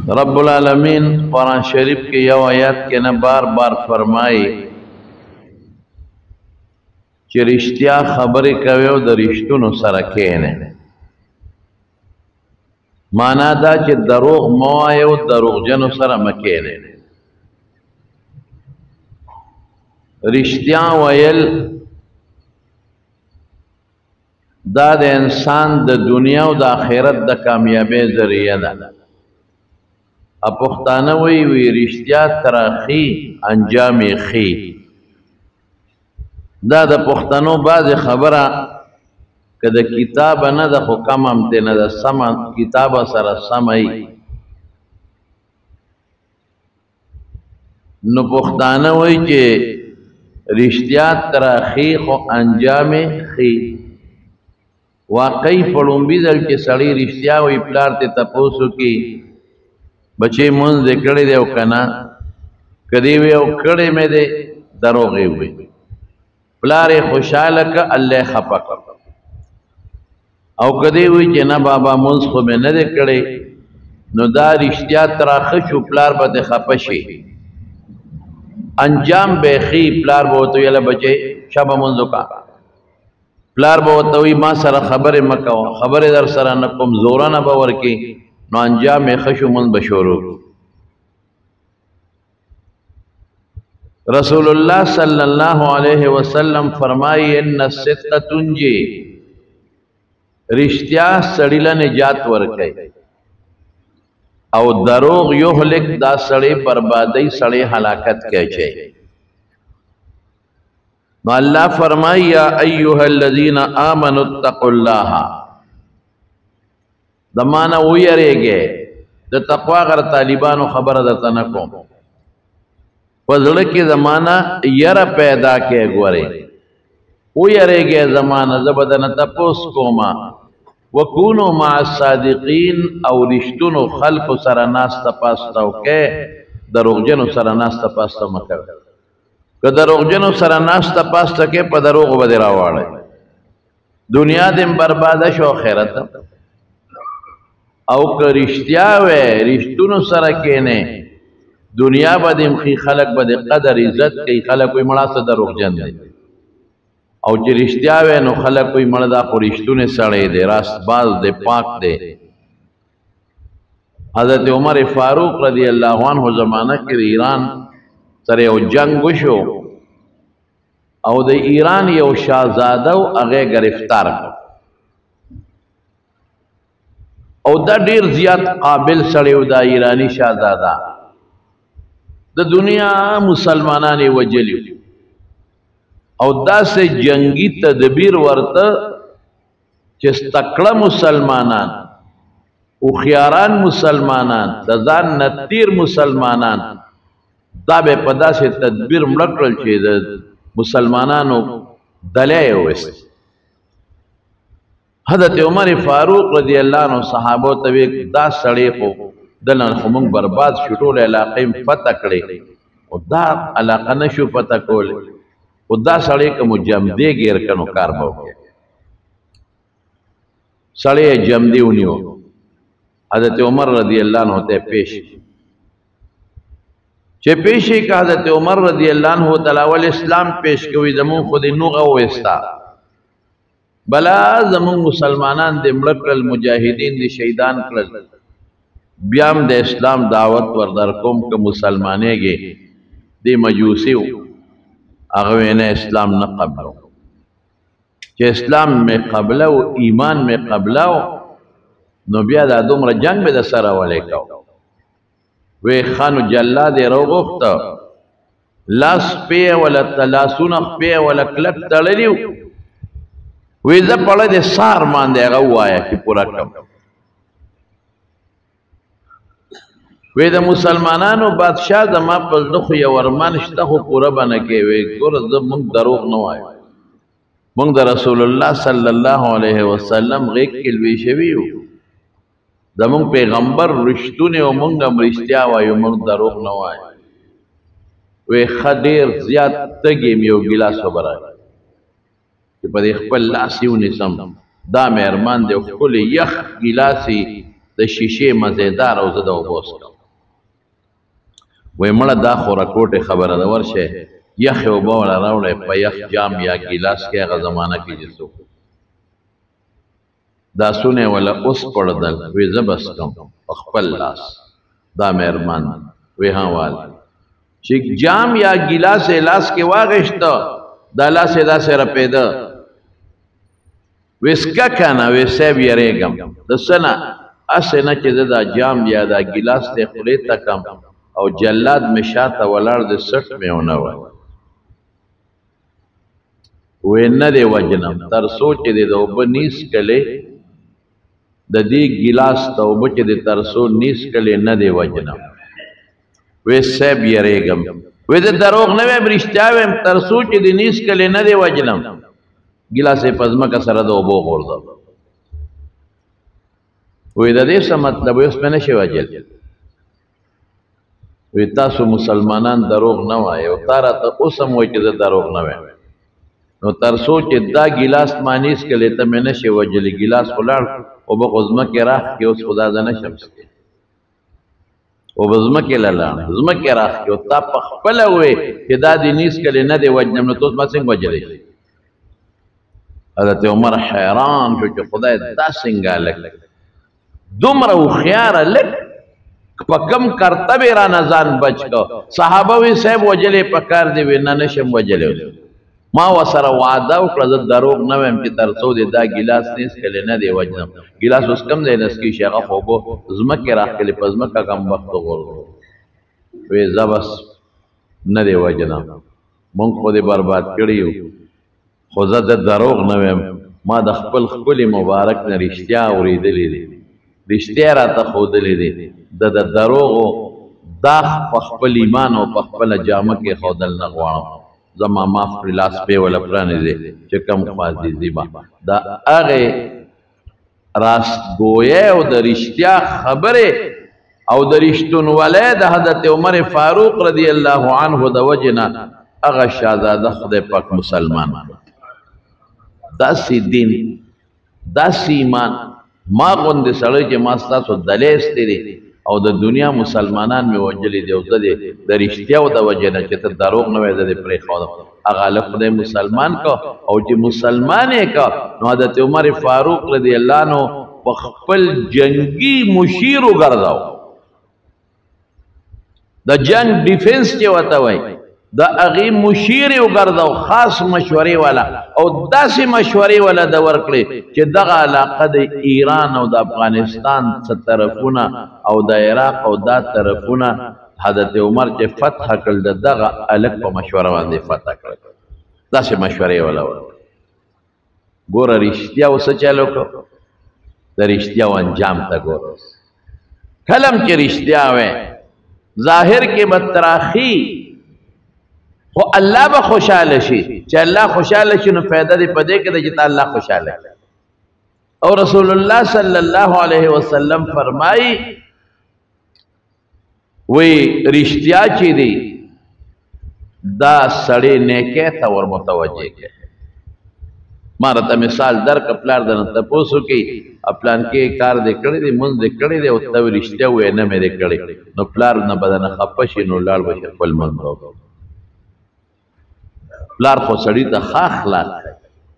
رب العالمین قرآن شریف کے یو آیات کے نہ بار بار فرمائی چې رښتیا خبرې کوي او د رښتونو سره کښېنئ. معنا دا چې دروغ مه وایئ او دروغجنو سره مه کښېنئ. رښتیا ویل دا د انسان د دنیا او د آخرت د کامیابی ذریعہ ده. پښتانه وی رښتیا ترخی انجام خی. دا د پښتنو بعض خبره که د کتاب نه د خو کم هم دی نه د سم کتاب سره سمای نو پښتانه وی چې رښتیا ترخی خو انجام خی. واقعي په لومبي ځل چې سړی رښتیا وی پلار ته تپوس وکړي بچی مونځ دې کړی دی او که نه که دې وی او کړی مې دی دروغ یې وی. پلار یې خوشحاله که الله یې خفه کړ او که دې وی چې نه بابا مونځ خو مې نه دی کړی نو دا رښتیا تراخه شو پلار به دې خفه شي. انجام به ښي پلار به ورته وي یله بچی شبه مونځ وکړه. پلار به ورته وي ما سره خبرې مه کوه خبرې در سره نه کوم زورنه به ورکړي نو انجام یې ښه شو مونځ به شروع. رسول اللہ صلی اللہ علیہ وسلم فرمائی ان الصدق تنجی رښتیا سړی له نجات ورکوي او دروغ یهلک دا سړی بربادی سړی هلاکت کې اچوي. نو الله فرمائی یا ایها الذین آمنوا اتقوا الله دمانه ویریږئ د تقوا غره طالبانو خبره درته نه کوم په زړه کې زمانه یره پیدا کې ګورئ ویریږئ زمانه زه به درنه تپوس کومه وکونو مع الصادقین او رښتونو خلقو سره ناسته پاسته وکئ دروغجنو سره ناسته پاسته مه کوئ. که دروغجنو سره ناسته پاسته کې په دروغو به دې راواړئ دنیا دې برباده شو آخرت او که رښتیا وی رښتونو سره کښېنئ دنیا به دې مخي خلک به دې قدر عزت کوي. خلک وایي مړه څه دروغجن دی او چې رښتیا وی نو خلک وایي مړه دا خو رښتونی سړی دی راست باز دی پاک دی. حضرت عمر فاروق رضی الله عنه زمانه کې د ایران سره یو جنگ وشو او د ایران یو شاهزاده و هغه گرفتار کړ او دا ډیر زیات قابل سړی و دا ایرانی شاهزاده. د دنیا مسلمانان یې وجلي او داسې جنگي تدبیر ورته چې تکړه مسلمانان هوښیاران مسلمانان د ځان نه تیر مسلمانان دا به په داسې تدبیر مړه کړل چې د مسلمانانو دلی یې وویست. حضرت عمر فاروق رضی الله عنه صحابو ته وی دا سړی خو دلته خو موږ برباد شو ټوله علاقې فتح کړې او دا علاقه نه شو فتح کولی او دا سړی که مو جمدې ګیر کنو کار به وکړي. سړی یې جمدې ونیو حضرت عمر رضی الله عنه ته پیش چې پیشې که حضرت عمر رضی الله عنه تعالی ول اسلام پیش کوي زمون خو دې نوغه وویستا بلا زمون مسلمانان دې مړه کړل مجاهدین دې شهیدان کړل بیا هم د اسلام دعوت ور در کوم که مسلمانېږي دې مجوسي و هغه وی نه اسلام نه قبلو چې اسلام مې قبله و ایمان مې قبله و نو بیا دا دومره جنگ به د سره ولی کو. وی خانو جلاد یې راوغوښته لاس پې ولا لاسونه خپې ولا کلک تړلي وی زه پړه د سار باندې هغه ووایه چې پوره کړم. وی د مسلمانانو بادشاه زما په زړه خو یو ارمان شته خو پوره به نه کوې. وی ګوره زه موږ دروغ نه وایو موږ د رسول الله صلی الله علیه وسلم غیږ کې لوی شوي یو زمونږ پیغمبر رښتونی او موږ هم رښتیا وایو موږ دروغ نه وایو. وی ښه ډېر زیات تږی یم یو ګیلاس اوبه راکړه چې په دې خپل لاس یې ونیسم دا مې ارمان دی ښکلی یخ ګیلاس یې د شیشې مزیدار او زه د اوبو څښم. وایي مړه دا خوراکوټې خبره ده، ورشئ یخې اوبه وله راوړئ په یخ جام یا ګیلاس کې. هغه زمانه کې چې څوک دا سونه وله اوس پړدل، وی زه به څښم په خپل لاس. دا مهربان وی ها وال چې جام یا ګیلاس یې لاس کې واغېشته، دا لاس یې داسې رپېده. وی څکه که نه، وی صیب یېرېږم د څه نه، هسې نه چې زه دا جام یا دا ګیلاس دی خولې ته کم او جلاد مې شاته ولاړ دی سټ مې ونه وای. وی نه دی وجنم تر څو چې دی د اوبه نیس کلی، د دې ګیلاس ته اوبه چې دی تر څو نیس کلی نه دی وجنم. وی صیب یېرېږم، وی زه دروغ نه ویم رښتیا ویم، تر څو چې دی نیس کلی نه دی وجنم. ګیلاس یې په ځمکه سره د اوبو غورځاو. وی د دې څه مطلب، وی اوس مې نه شي وجل. وی تاسو مسلمانان دروغ نه وایئ او تا راته اوس هم وایي چې زه دروغ نه وایم. نو تر څو چې دا ګیلاس ما نیس کلی ته مې نه شي وجلی. ګیلاس ولاړ اوبه خو ځمکې راښکې، اوس خو دا زه نه شم څښلی. اوبه ځمکې له لاړې ځمکې راښکې، او تا په خپله ووایې چې دا دې نیس کلی نه دی وجنم، نو ته اوس ما څنګه وجلی شي؟ حضرت عمر حیران شو چې خدای دا څنګه هلک دومره هوښیاره لک په کم کرتب یې رانه ځان بچ کو. صحابه وی صاحب وجلی پکار دی، وی نه نشم وجلی. ما ورسره وعده وکړه زه دروغ نه ویم چې تر څو دی دا ګیلاس نیس کلی نه دی وجنم. ګیلاس اوس کم ځای نسکي شي، هغه خو اوبه ځمکې راښکلې په ځمکه کمبختو غورځو. وی زه بس نه دی وجنم، مونږ خو دې برباد کړي یو، خو زه د دروغ نه ویم. ما د خپل ښکلي مبارک نه رښتیا اورېدلې دي، رښتیا راته ښودلې دي. د دروغو داغ په خپل ایمان او په خپله جامه کې ښودل نه غواړم. زما معاف کړي، لاس پې وله پرانیزې چې کم خوا عزیزي به د هغې راستګویۍ او د رښتیا خبرې او د رښتونولۍ د حضرت عمر فاروق رضی الله عنه د وجې نه هغه شهزاده خدای پاک مسلمان کړ. داسې دین، داسې ایمان، ما غوندې سړی چې ما ستاسو دلی استری او د دنیا مسلمانان مې وجلی دی، او زه دې د رښتیاو د وجې نه چې ته دروغ نه وایې زه دې پرېښودم. هغه هلک خدای مسلمان که، او چې مسلمان یې که نو حضرت عمر فاروق رضی الله عنه په خپل جنګي مشیر وګرځاو. د جنګ ډیفنس چې ورته وایي د هغې مشیر یې وګرځاو، خاص مشورې والا، او داسې مشورې والا د ورکړې چې دغه علاقه د ایران او د افغانستان څه طرفونه او د عراق او دا طرفونه حضرت عمر چې فتح کړل، د دغه هلک په مشوره باندې فتح کړل. داسې مشورې والا ورکړه. ګوره رښتیا اوس څه چل وکړو، د رښتیاو انجام ته ګوره. کله هم چې رښتیا وی ظاهر کې به تراخي، خو الله به خوشحاله شي. چې الله خوشحاله شي نو فایده دې په دې کې ده چې ته الله خوشحاله کړې. او رسول الله صلی الله علیه وسلم فرمایي وی رښتیا چې دی دا سړی نیکۍ ته ور متوجه کړي. ما راته مثال درک، پلار دنه تپوس وکړي پلان کې کار دې کړی دی، مونځ دې کړی دی، او ته رښتیا وایې نه مې دې کړی، نو پلار نه به درنه خفه شي، نو لاړ به شي خپل مونځ وکړي. پلار خو سړي ته ښه اخلاق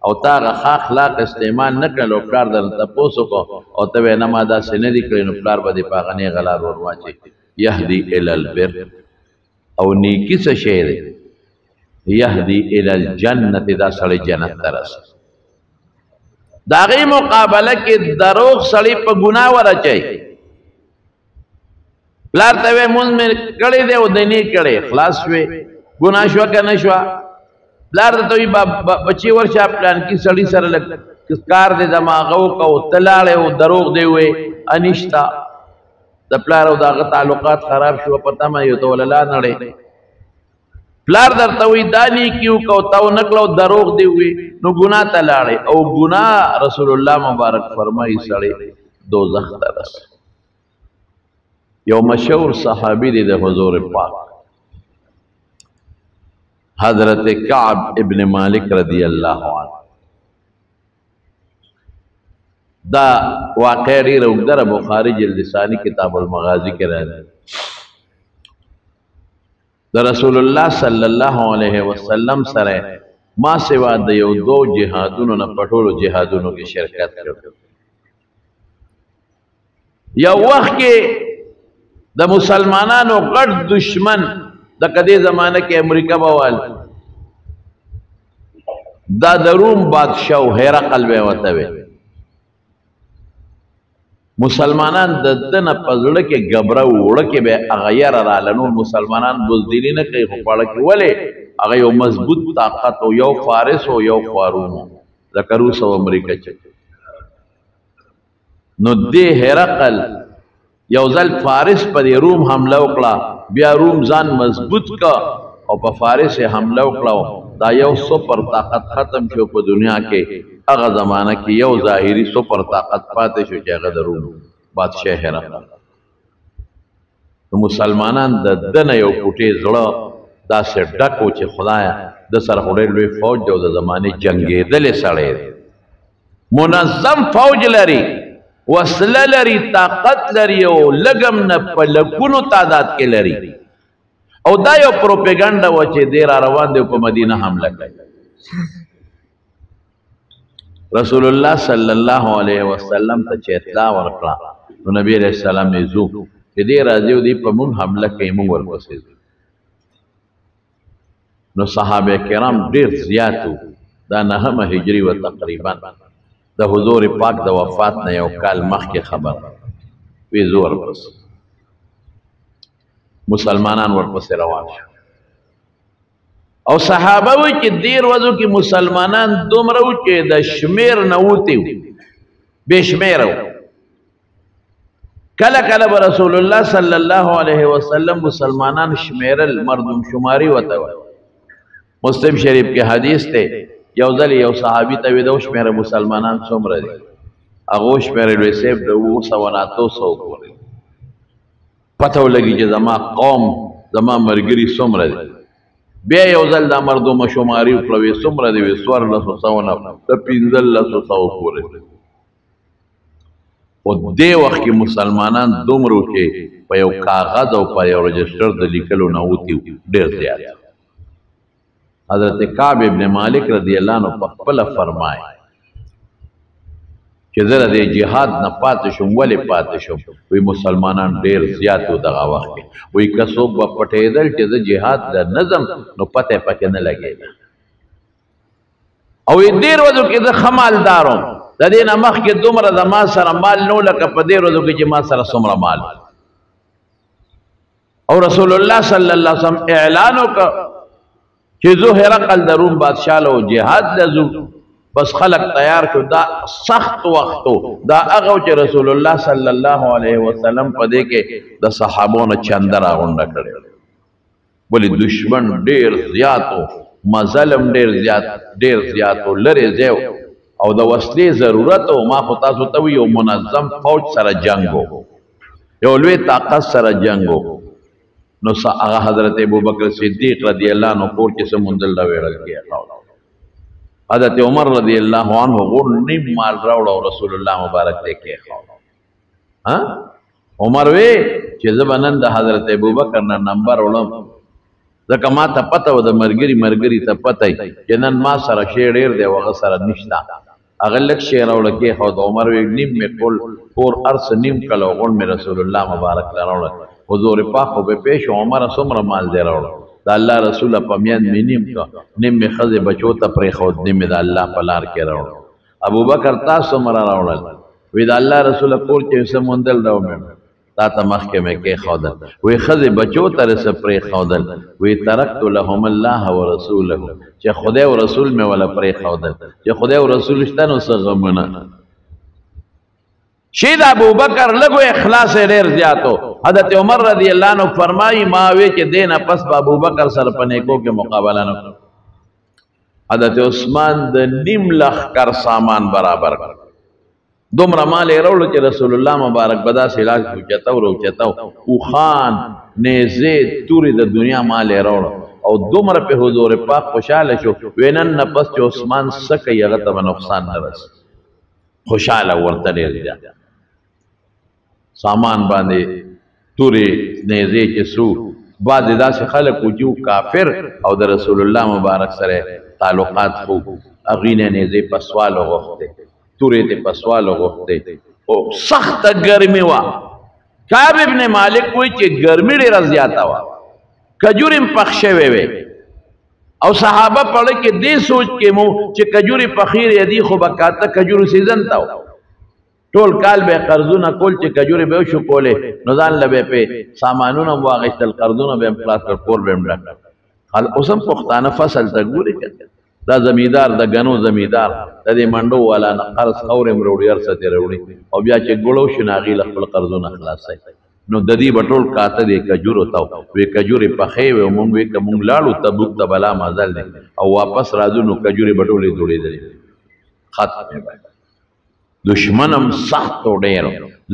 او تا هغه ښه اخلاق استعمال نه کړل، او پلار درنه تپوس وکړو او ته وایې نه ما داسې نه دي کړي، نو پلار به دې په هغه نیغه لار ور واچوي. یهدي الی البر، او نیکي څه شی دی؟ یهدي الی الجنت، دا سړی جنت ته رسوي. د هغې مقابله کې دروغ سړی په ګناه ورچوي. پلار ته وایې مونځ مې کړی دی او دی نه کړی، خلاص شوې، ګناه شوه که نه شوه؟ پلار ته وایي بچي ورشه پلانکي سړي سره لږ کار دی دماغه وکړه، او ته لاړې او دروغ دی ووایې انشته. د پلار او د هغه تعلقات خراب شوه، په تمه یو ته وله لا نړۍ. پلار درته وایي دا نیکي وکړه او تا ونه کړه او دروغ دی ووایې، نو ګناه ته لاړې، او ګناه رسول الله مبارک فرمایي سړی دوزخ ته رسوي. یو مشهور صحابي دی د حضور پاک، حضرت کعب ابن مالک رضی اللہ عنہ. دا واقع ډېره اوږده ده، بخاري جلد ثاني کتاب المغازي کې راځي. د رسول الله صلی الله علیه وسلم سره ما سوا د یو دو جهادونو نه په ټولو جهادونو کې شرکت کړ. یو وخت کې د مسلمانانو غټ دشمن د کدی زمانه کې امریکا بوال دا د روم بادشاہ هرقل به وته وي. مسلمانان د دنه پزړه کې غبره وړه کې به اغیر را لنو مسلمانان بزدلی نه کوي خو پړه کې ولې هغه یو مضبوط طاقت او یو فارس او یو فاروم ذکروس او امریکا چې نو دې هرقل یو ځل فارس پر روم حمله وکړه، بیا روم ځان مضبوط کا او په فارس حمله وکړه. دا یو سپر طاقت ختم شو په دنیا کې. هغه زمانہ کې یو ظاهری سپر طاقت پاتې شو چې هغه د روم بادشاہ هرقل. نو مسلمانان د دنه یو کوټې زړه داسې ډک و چې خدایا د سره خو ډېر لوی فوج دی او د زمانې جنګېدلې سړی دی، منظم فوج لري، وسله لري، طاقت لري او لګم نه په لګونو تعداد کې لري. او دا یو پروپیګنډا و چې دی را روان دی په مدینه حمله کوي. رسول الله صلی الله علیه وسلم ته چې اطلاع ورکړه نو نبی علیہ السلام یې زو چې دی راځي او دی په مونږ حمله کوي، مونږ ورپسې ځو. نو صحابه کرام ډېر زیات وو. دا 9 هجري و تقریبا د حضور پاک د وفات نه یو کال مخکې خبر وی زور پس مسلمانان ورپسې روان شو. او صحابه وی چې دیر ورځو کې مسلمانان دومره وو چې د شمیر نه وتی وو، بے شمیر وو. کله کله به رسول الله صلی الله علیه وسلم مسلمانان شمیرل مردم شماری وته وای. مسلم شریف کې حدیث ته یو ځل یو صحابي ته وی د شمیر مسلمانان څومره دي؟ هغه شمیر لوی سیف د 200 پورې پته ولګي چې زما قوم زما مرګري څومره دي. بیا یو ځل دا مردم شماری وکړوي څومره دي؟ 1400 د 1500 پورې. او دې وخت کې مسلمانان دومره چې په یو کاغذ او په یو رجسټر د لیکلو نه وتی ډېر زیات. حضرت کعب ابن مالک رضی الله عنه په خپل فرمایي چې زه د جهاد نه پاتې شوم. ولې پاتې شوم؟ وی مسلمانان ډېر زیات و دغه وخت کې. وی که څوک به پټېدل چې زه جهاد د نظم نو پته پکې نه لګېده. او ډېر ورځو کې زه ښه مالدار وم، د دې نه مخکې دومره زما سره مال نه و لکه په دې ورځو کې چې ما سره څومره مال. او رسول الله صلی الله علیه وسلم اعلان وکړ چې زه هرقل د روم بادشاہ له جهاد لزو. بس خلق تیار شو. دا سخت وختو دا هغه چې رسول الله صلی الله علیه وسلم په دې کې د صحابونو چنده راغونډه کړې، ولې دشمن ډېر زیات و، مظلم ډېر زیات و، لرې ځای او د وسلې ضرورت و. ما خو تاسو ته یو منظم فوج سره جنګ و، یو لوی طاقت سره جنګ و. نو هغه حضرت ابوبکر صدیق رضی الله عنه کور کې سمندل دا ویل کې حضرت عمر رضی الله عنه غور نیم مال راوړو رسول الله مبارک ته کې عمر وی چې زبنن د حضرت ابوبکر نه نمبر ولم ځکه ما ته پته و د مرګري ته پته چې نن ما سره شی ډېر دی وغه سره نشته. هغه لک شی راوړ کې خو د عمر وی نیم می کور ارس نیم کلو غون می رسول الله مبارک راوړ. حضور پاک خو به پیش عمر څومره مال دی راوړ. د الله رسول په میان می نیم کا نیم می خزه بچو ته پرې خود نیم د الله په لار کې راوړ. ابوبکر تاسو مر راوړل وی د الله رسول کور کې سمندل راوړ تا ته مخکې مې کې خودل. وی خزه بچو ته رس پرې خودل. وی ترکت لهم الله ورسوله چې خدای او رسول مې ولا پرې خودل چې خدای او رسول شته نو څه غمونه. شید ابوبکر لګو اخلاص ډېر زیاتو. حضرت عمر رضی الله عنه فرمایي ما وی چې دینه پس ابوبکر سره په نیکو کې مقابله نه. حضرت عثمان د نیم لخ کر سامان برابر کړ. دومره مال یې راوړو چې رسول الله مبارک بدا سلاج اوچتاو او خان نیزه تورې د دنیا مال یې راوړو او دومره په حضور پاک خوشاله شو. وینن نه پس چې عثمان څه کوي هغه ته نقصان نه رسي. خوشاله ورته ډېر زیات سامان باندې تورې نیزې چې سو بعضې داسې خلک وو چې کافر او د رسول الله مبارک سره تعلقات خو هغوی نه نیزې په سوال وغوښتې تورې ته په سوال وغوښتې او سخته ګرمي وه کعب ابن مالک وایي چې ګرمي ډېره زیاته وه کجورې م پخ شوې وې او صحابه پړه کې دې سوچ کې مو چې کجورې پخې دي خو به کاته کجورو سیزن ته ټول کال به قرضونه کول چې کجورې به وشو کولې نو ځان له به پې سامانونه م واخیستل قرضونه به م خلاص کړ کور به م ډک اوس هم پښتانه فصل ته ګورې که دا زمیندار د ګنو زمیندار د دې منډو والا نه قرض خورې م راوړي هر څه ترې راوړي او بیا چې ګوړو شو نو هغې له خپل قرضونه خلاصوي نو د دې به ټول کاته دی کجورو ته وې کجورې پخې وې او مونږ وې که مونږ لاړو تبوک ته بلا مزل دی او واپس راځو نو کجورې به ټولې دوړېدلې ختم یې دشمنم سختو ډېر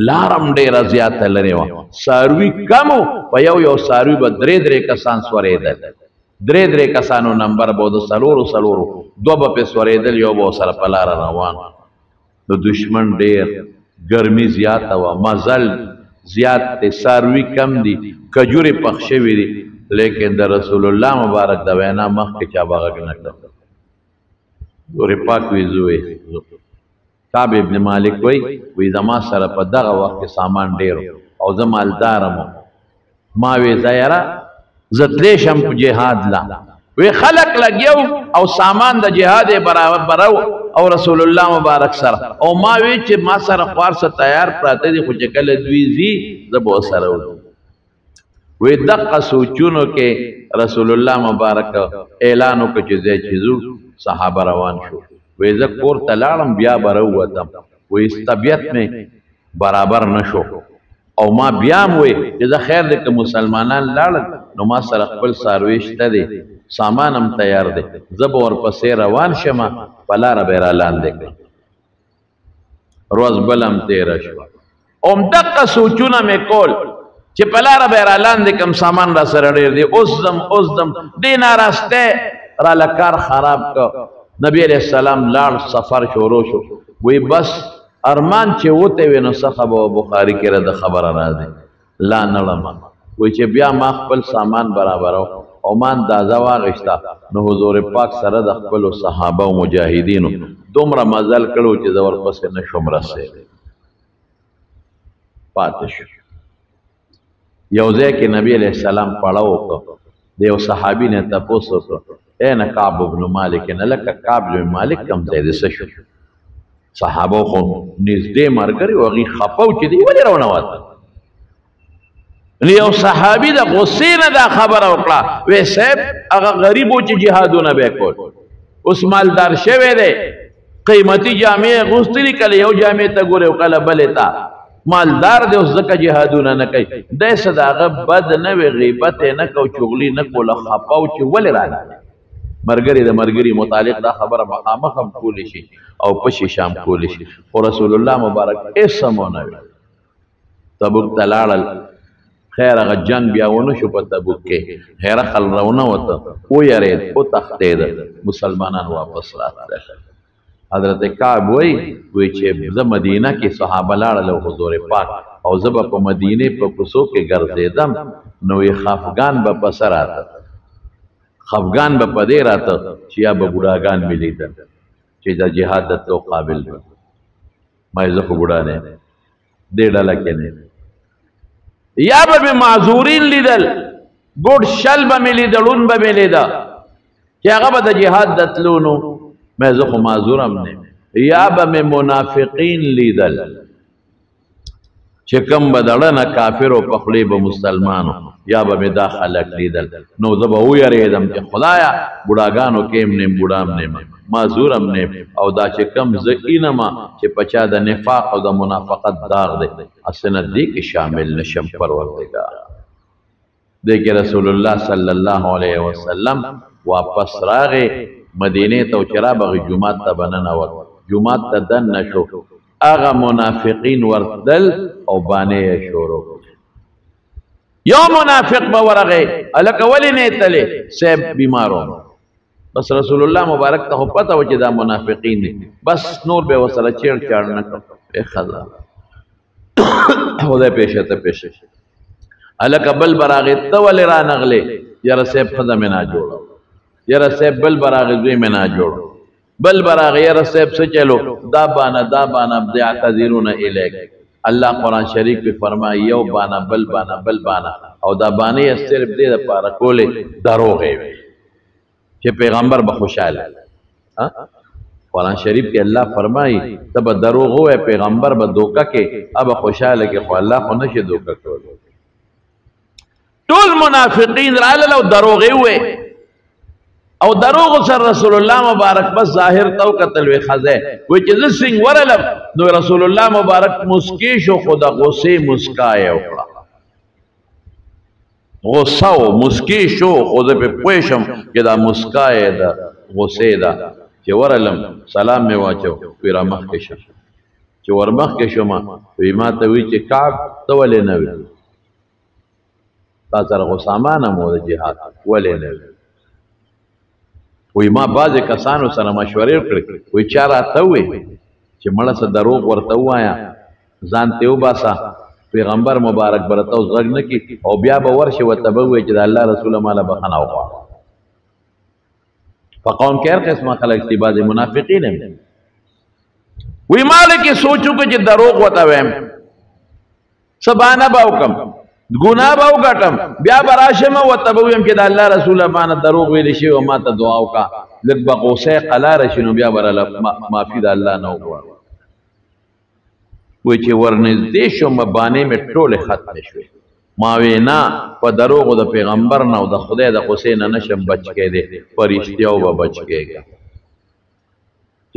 لارم ډېره زیاته لرې وه څاروي کم و په یو څاروي به درې کسان سورېدل درې کسانو نمبر به د څلورو دوه به پې سورېدل یو به ورسره په لاره روان د دشمن ډېر ګرمي زیاته وه مزل زیات دی څاروي کم دي کجورې پخ شوي دي لیکن د رسول الله مبارک د وینا مخکې چا به غږ نه کړ ورې پاک وي زوی کعب ابن مالک وی زما سره په دغه وخت کې سامان ډېر او زه مالدارم ما وی زه یاره زه تلی شم په جهاد لا وی خلق لګیو او سامان د جهاد برابر او رسول الله مبارک سره او ما وی چې ما سره خوار سره تیار پراته دي خو چې کله دوی زی زه به ورسره وځم وی دقه سوچونو کې رسول الله مبارک اعلان وکړ چې ځای چې ځو صحابه روان شو وی زه کور ته لاړم بیا به راووتم وی طبیعت مې برابر نه شو او ما بیا م وی چې زه خیر دی که مسلمانان لاړل نو ما سره خپل څاروي شته دی سامان هم تیار دی زه به ورپسې روان شمه په لاره به یې رالاندې کړم ورځ بل هم تېره شوه همدغه سوچونه مې کول چې په لاره به یې رالاندې کړم سامان را سره ډېر دی اوس ځم دې ناراستی راله کار خراب که نبی علیہ السلام لاړ سفر شروع شو وی بس ارمان چې وته وي نو څه خبره بخاري کې د خبره راځي لا نړم وی چې بیا ما خپل سامان برابرو او ما اندازه واغشته نو حضور پاک سره د خپلو صحابه او مجاهدینو دومره مزل کړو چې زه ورپسې نه شوم رسېدی پاتې شو یو ځای کې نبی علیہ السلام پړه وکړه د یو صحابي نه تپوس وکړه این کعب ابن مالک نه لکه کعب ابن مالک کم ځای دی څه شو صحابه خو نږدې ملګري و هغوی خفه و چې دی ولې راونوته نو یو صحابي د غصې نه دا خبره وکړه وی صاحب هغه غریب و چې جهادونه به یې کول اوس مالدار شوی دی قیمتي جامې یې اغوستلي کله یو جامې ته ګورې او کله بلې ته مالدار دی اوس ځکه جهادونه نه کوي دی څه د هغه بد نه وي غیبت یې نه کو چغلي نه کوله خفه و چې ولې راغلی مرګري د مرګري متعلق دا خبره مخامخ هم کولی شي او پشي شام کولی شي خو رسول الله مبارک هېڅ هم ونه ویل تبوک ته لاړل خیر هغه جنګ بیا ونه شو په تبوک کې هرقل راونوته ویرېد وتښتېد مسلمانان واپس راتلل حضرت کعب وی چې زه مدینه کې صحابه لاړل او حضور پاک او زه به په مدینې په کوڅو کې ګرځېدم نو یې خفګان به پسه راته خفګان به په دې راته چې یا به بوډاګان مې لیدل چې د جهاد د تلو قابل دي ما یې زه خو بوډا نه یم دې ډله کې نه یا به مې معذورین لیدل ګوډ شل به مې لیدل اون به مې لیده چې هغه به د جهاد د تلو نو ما زه خو معذور هم نه یا به مې منافقین لیدل چې کوم به د ړنه کافرو په خولې به مسلمانو یا به مې دا خلک لیدل نو زه به ویرېدم چې خدایه بوډاګانو کې هم نیم بوډا هم نیم معذور هم نیم او دا چې کوم زه اینمه چې په چا د نفاق او د منافقت داغ دی اسنه دې کې شامل نشم پروردګار دې کې رسول الله صلی الله علیه وسلم واپس راغې مدینې ته چې رابغې جومات ته به ننوت جومات ته دننه شو هغه منافقین ورتلل او بانې یې شروع یو منافق به ورغی هلکه ولې نه تلې صاحب بیمار وم بس رسول الله مبارک ته پته و چې دا منافقین دي بس نور به وسره چیړ چاړ نه کړ خدا خدای پیشه ته پیشه الک بل براغه ته ول را نغله یاره سیب خدا مې نه جوړ یاره سیب بل براغه دوی مې نه جوړ بل براغه یاره سیب څه چلو دا بانا بیاعتذرون الیک الله قرآن شریف په فرمایي یو بانا بل بانا او دا باندې صرف دې لپاره کولې دروغ وي چې پیغمبر به خوشاله قرآن شریف کې الله فرمایي ته به دروغ وې پیغمبر به دوکه کې اب خوشاله کې خو الله خو نشي دوکه کول ټول منافقین رااله او دروغ وې او دروغ سر رسول الله مبارک بس ظاهر تو قتل وی خزه وی چې زسنګ ورلم نو رسول الله مبارک مسکی شو خدا غصه مسکای وکړه غصه او مسکی شو خود په پوښم چې دا مسکای دا غصه دا چې ورلم سلام می واچو پیرا مخ کې شو چې ورمخ کې شو وی ما ته وی چې کعب تولې نه وی تاسو سره سامان مو د جهاد ولې نه وی ما بعض کسانو سره مشورې وکړې وی چا راته وی چې مړه څه دروغ ورته وایا ځان ته وباسه پیغمبر مبارک برته زغ نه کی او بیا به ورشي وته به وی چې د الله رسول مالا بخنه وغواړه فقوم کې هر قسمه خلک دي بعض منافقین وی مالک سوچو چې دروغ وته ویم سبانه باوکم ګناه به وګټم بیا به راشم ورته به ویم چې د الله رسول باندې دروغ ویلی شي او ما ته دعا وکړه لږ به غوسه قلاره شي نو بیا به معافي د الله نه وغواړم وایي چې ورنږدې شوم بانې مې ټولې ختمې شوې ما وی نه په دروغو د پیغمبر نه او د خدای د غوسې نه نشم بچ کېدی په رښتیاو به بچ کېږم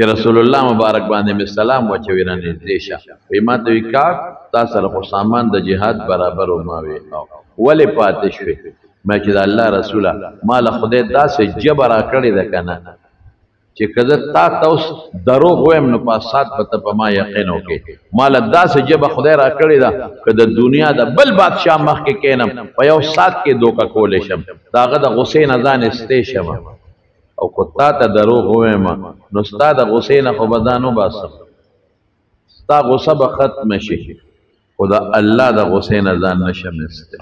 چې رسول الله مبارک باندې مې سلام واچوي رانږدې شه وایي ما ته وی کاک تا سره خو سامان د جهاد برابر و ما وی ولې پاتې شوې ما چې د الله رسوله ما له خدای داسې جبه راکړې ده که نه چې که زه تا ته اوس دروغ ویم نو په سات به ته په ما یقین وکړې ما له داسې جبه خدای راکړې ده که د دنیا د بل بادشاه مخکې کښېنم په یو سات کې دوکه کولی شم د هغه د غوسې نه ځان ایستی شم او که تا ته دروغ ویم نو ستا د غوسې نه خو به ځان وباسم ستا غوسه به ختمه شي خو د الله د غوسې نه ځان نشم ایستی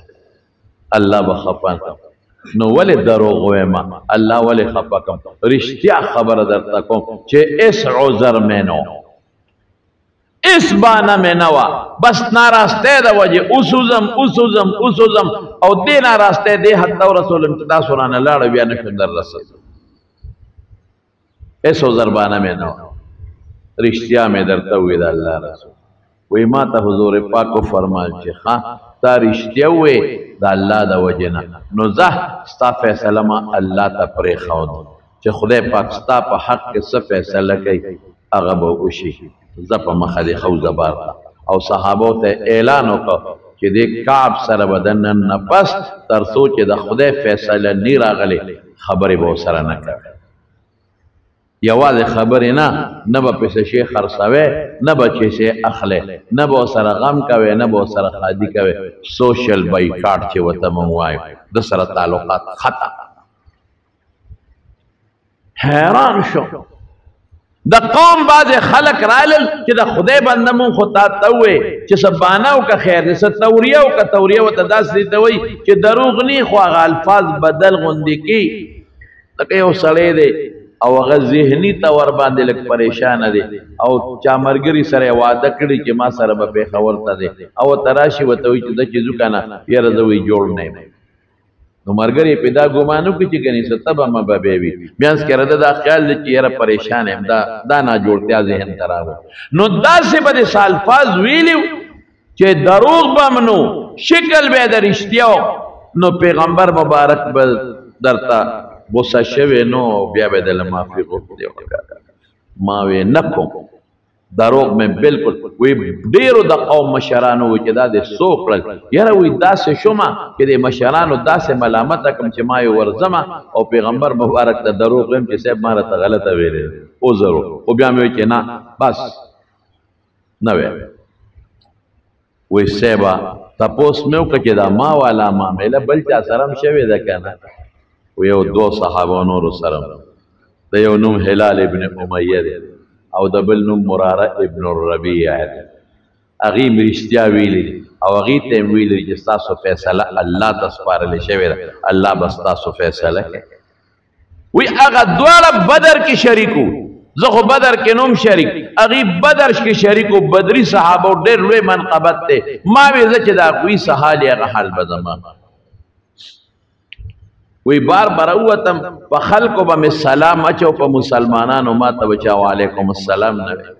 الله به خفه نو ولې دروغ ویم الله ولې خفه کم رښتیا خبره درته کوم چې اس عذر مې نو اس بانه مې نه وه بس ناراستۍ د وجې اوسوزم او دې ناراستۍ دې حد ته ورسولم چې تاسو رانه لاړه بیا نه شم در رسېدم اس عذر بانه مې نه وه رښتیا مې درته ووی د الله رسول وی ما ته حضور پاکو فرمایل چې ښه تا رښتیا ووی د الله د وجې نه نو زه ستا فیصله ما الله ته پرېښود چې خدای پاک ستا په حق کې څه فیصله کوي هغه به وشي زه په مخه دې خوزه بار او صحابو ته اعلان وکړ چې دې کعب سره به د نن نه پس تر څو چې د خدای فیصله نی راغلې خبرې به ورسره نه کوي یوازې خبرې نه به پسې شی خرڅوي نه به چې شی اخلي نه به ورسره غم کوي نه به ورسره ښادي کوي سوشل بایکاټ چې ورته موږ وایو د سره تعلقات ختم حیران شو د قوم بعضې خلک رالل چې د خدای بنده مونږ خو تا ته ووایې چې څه بانه وکړه خیر دی څه توریه وکړه توریه ورته داسې دې ته وایي چې دروغ نی خو هغه الفاظ بدل غوندې کي لکه یو سړی دی او هغه ذهني طور باندې لږ پریشانه دی او چا ملګري سره واده کړي چې ما سره به پېښور ته دی او ورته راشي ورته وایي چې زه چې ځو که نه یاره زه وایي جوړ نه یم نو ملګری یې پې دا ګمان وکړي چې ګنې څه تبه مبه به وي میانځ کې رده دا خیال دی چې یاره پریشان یم دا ناجوړتیا ذهن ته راغله نو داسې به دې الفاظ ویلي چې دروغ به م نو شکل به یې د رښتیا نو پیغمبر مبارک به درته غصه شوی نو بیا به دله معافي غوښتې ما وی نه کوم دروغ مې بالکل وی ډېرو د قوم مشرانو وی چې دا دې څو کړل یاره وی داسې شومه چې د مشرانو داسې ملامته کړم چې ما یې ورځمه او پیغمبر مبارک ته دروغ ویم چې صاحب ما راته غلطه ویلې عذر خو بیا مې وی چې نه بس نه وی وی صاحبه تپوس مې وکړه چې دا ما والا معامله بل چا سره هم شوې ده که نه و یو دو صحابه نورو سره د یو نوم هلال ابن امیه دی او د بل نوم مراره ابن الربیع دی. هغې مې رښتیا ویلي او هغې ته یې ویلي چې ستاسو فیصله الله ته سپارلې شوې ده، الله به ستاسو فیصله کوي. وی هغه دواړه بدر کې شریک وو، زه خو بدر کې نوم شریک، هغې بدر کې شریک وو. بدري صحابه ډېر لوی منقبت دی. ما وی زه چې د هغوی څه حال یې هغه حال به زما. وی بار بار ووتم په خلکو به مې سلام اچو، په مسلمانانو ما ته به چا وعلیکم السلام نه وی.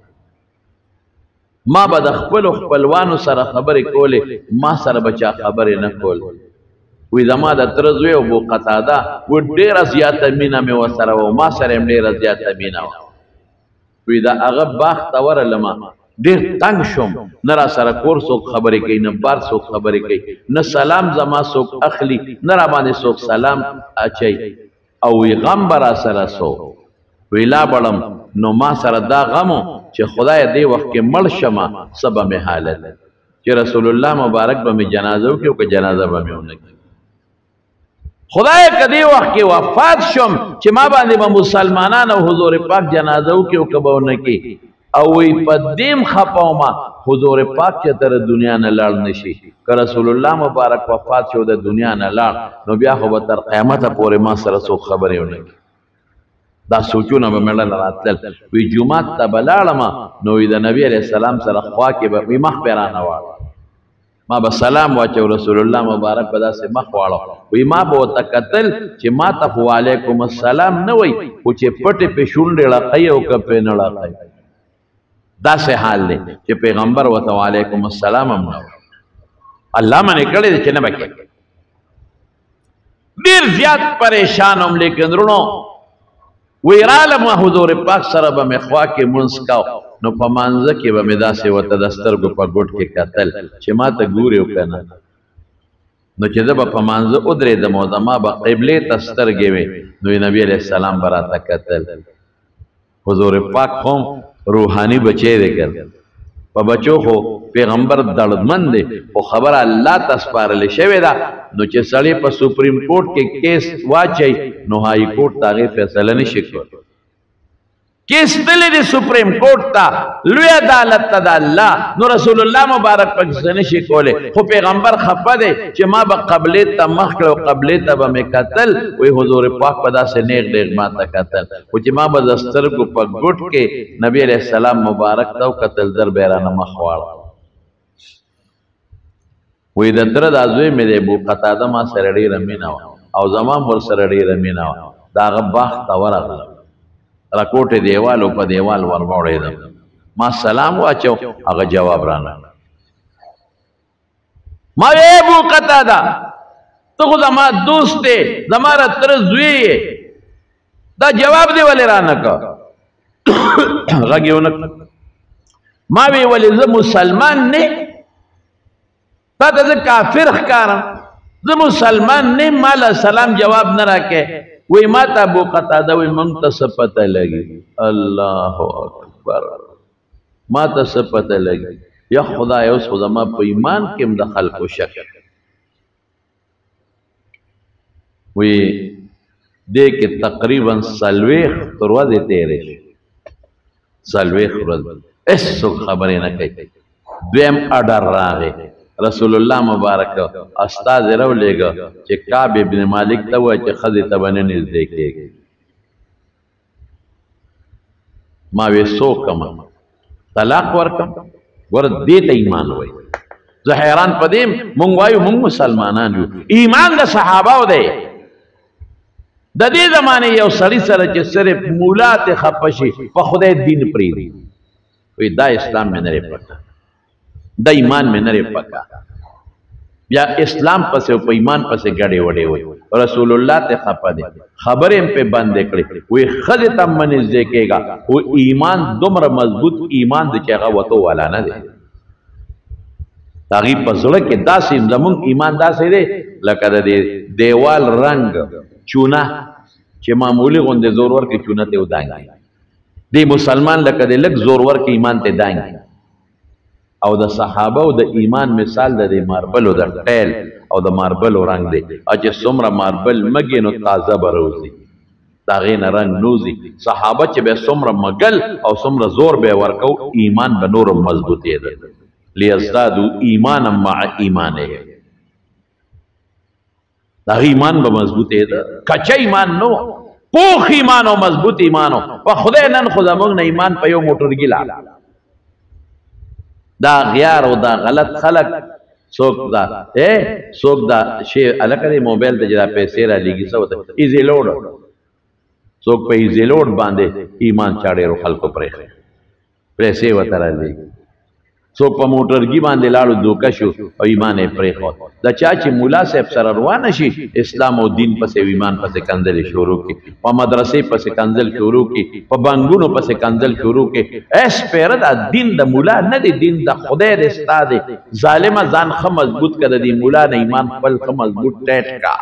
ما به د خپلو خپلوانو سره خبرې کولې، ما سره به چا خبرې نه کول. وی زما د تره زوی ابو قتاده و ډېره زیاته مینه مې ورسره وه، ما سره یې ډېره زیاته مینه وه. وی د هغه باغ ته ورغلمه، ډېر تنګ شوم، نه را سره کور څوک خبرې کوي، نه بار څوک خبرې کوي، نه سلام زما څوک اخلي، نه را باندې څوک سلام اچوي. او وی غم به را سره سو. وی لا بړم نو ما سره دا غم و چې خدای دې وخت کې مړ شمه څه به مې حالت چې رسول الله مبارک به مې جنازه وکړي او که جنازه به مې ونه کړي. خدای که دې وخت کې وفات شم چې ما باندې به مسلمانان او حضور پاک جنازه وکړي او که به ونه کړي. او وی په دیم خپه ومه حضور پاک چې تر دنیا نه لاړ نشي، که رسول الله مبارک وفات شو د دنیا نه لاړ نو بیا خو به تر قیامته پورې ما سره څوک خبرې ونه کړي. دا سوچونه به مې ډله راتلل. وی جومات ته به لاړمه نو وی د نبي علیه السلام سره خوا کې به وی مخ پې رانه واړه، ما به سلام واچو، رسول الله مبارک به داسې مخ واړو. وی ما به ورته کتل چې ما ته خو وعلیکم السلام نه وی، خو چې پټې پې شونډې ړقوي او که پې نه ړقوي، داسې حال دی چې پیغمبر ورته وعلیکم السلام هم نه. الله منې کړی دی چې نه به کوي. ډېر زیات پریشان هم، لیکن رونو وی رالم حضور پاک سره به مې خوا کې مونځ کو نو په مانځه کې به مې داسې ورته د سترګو په ګوټ کې کتل چې ما ته ګورې او که نه. نو چې زه به په مانځه ودرېدم او زما به قبلې ته سترګې وې نو نبي علیه السلام به راته کتل. حضور پاک هم روحاني بچی دی که په بچو خو پیغمبر دړدمن دی، خو خبره الله ته سپارلې شوې ده. نو چې سړی په سپریم کورټ کې کیس واچوي نو هائی کورټ ته هغې فیصله نشي کولی. کیس تللی دی سپریم کورټ ته، لوی عدالت ته د الله، نو رسول الله مبارک پکې څه نشي کولی. خو پیغمبر خفه دی چې ما به قبلې ته مخ کړه او قبلې ته به مې کتل. وی حضور پاک په داسې نیغ نیغ ما ته کتل، خو چې ما به د سترګو په ګوټ کې نبي علیه السلام مبارک ته وکتل، در به یې رانه مخ واړه. وی د تره دا زوی مې دی ابو قتاده ما سره ډېره مینه وه او زما هم ورسره ډېره مینه وه. د هغه باغ ته ورغلم، راکوټې دیوال او په دیوال ور واړېدم، ما سلام واچو، هغه جواب رانه. ما وی ابو قتاده ته خو زما دوست دی، زما را تره زوی یې، دا جواب دی ولې رانه که؟ غږ یې ونه کړ. ما وی ولې زه مسلمان نه تا ته زه کافر ښکارم، زه مسلمان نه ما له سلام جواب نه راکې. وی ما ته ابو قتاده وی موږ ته څه پته لګي؟ الله اکبر، ما ته څه پته لګي؟ یا خدای اوس خو زما په ایمان کې هم د خلکو شک. وی دې کې تقریبا 40 ورځې تېرې شي، 40 ورځې هېڅوک خبرې نه کوي. دویم اډر راغی، رسول الله مبارک استاد راولېږه چې کعب ابن مالک ته ووایه چې ښځې ته به نه نږدې کېږي. ما وی څه وکړم؟ طلاق ورکړم؟ ګوره دې ته ایمان وایي. زه حیران په دې مونږ وایو مونږ مسلمانان یو، ایمان د صحابهو دی. د دې زمانې یو سړي سره چې صرف مولا ته خفه شي په خدای دین پرېږدي، وایي دا اسلام مې نه دی پکه، دا ایمان مې نه دی پکه. بیا اسلام پسې او په ایمان پسې ګډې وډې وایي. رسول الله ته خفه دی، خبرې هم پې بندې کړې. وایي ښځې ته مه نږدې کېږه، و ایمان دومره مضبوط ایمان دی چې هغه وتو والا نه دی. د هغې په زړه کې داسې زمونږ ایمان داسې دی لکه د دې دیوال رنګ چونه چې معمولي غوندې زور ورکړي چونه ته ودانګي. دی مسلمان لکه د لږ زور ورکړي ایمان ته دانګي. او د صحابه او د ایمان مثال د ماربلو د ټیل او د ماربلو رنګ دی، او چې څومره ماربل مګي نو تازه به روزي. دا غین رنگ نوزی صحابه چې به څومره مګل او څومره زور به ورکو ایمان به نور مضبوطی ده لیزدادوا ایمانا مع ایمانه دا ایمان به مضبوطی ده کچا ایمان نو پوخ ایمان او مضبوط ایمانو په خدای نن خو زموږ نه ایمان په یو موټرګي لا دا غیار او دا غلط خلق څوک دا شی الکه موبایل ته جدا پیسې را لګي څه وته ایزی لوډ څوک په ایزی لوډ باندې ایمان چاړي خلکو پرې پیسې وته را لګي څوک په موټرګي باندې لاړو دوکه شو او ایمان یې پرې خو دا چا چې مولا صاحب سره روان شي اسلام او دین پسې ایمان پسې کنځل شروع کی په مدرسې پسې کنځل شروع کی په بانګونو پسې کنځل شروع کی اس پیر دا دین د مولا نه دی دین د خدای د استاد ظالم ځان خه مضبوط کړه دی مولا نه ایمان خپل خه مضبوط ټیټ کا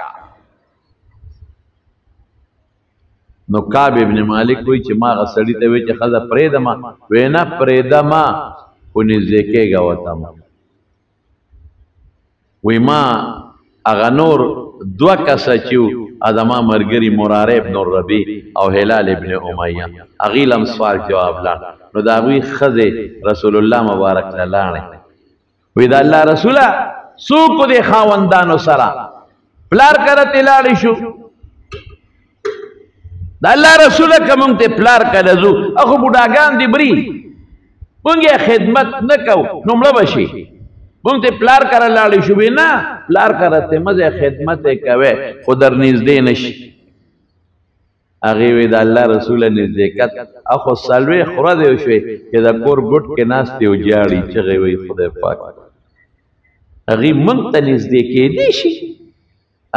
نو کعب ابن مالک کوئی چې ما غسړی ته وی چې خزه پرېدما وینا پرېدما خو نږدې کېږه وته وی ما اغا نور دو کسا چیو ادما مرگری مراره ابن الربی او هلال ابن امیہ اغیلم سوال جواب لان نو داوی خز رسول اللہ مبارک لانے وی دا اللہ رسولہ سوکو دے خاوندانو سرا پلار کرتی لالی شو دا اللہ رسولہ کمونگتے پلار کرزو اخو بوداگان دی بری بونگی خدمت نکو نملا بشی مونږ ته پلار کړه لاړې شو وی نه پلار کړه ته مزه خدمت کوي خو در نږدې نشي هغې وی د الله رسوله نږدېکت اخو څلوېښت خوره دی وشوې چې د کور ګوټ کې ناست دی او جاړي چغې وی خدای پاک هغې مونږ ته نږدې کېدی شي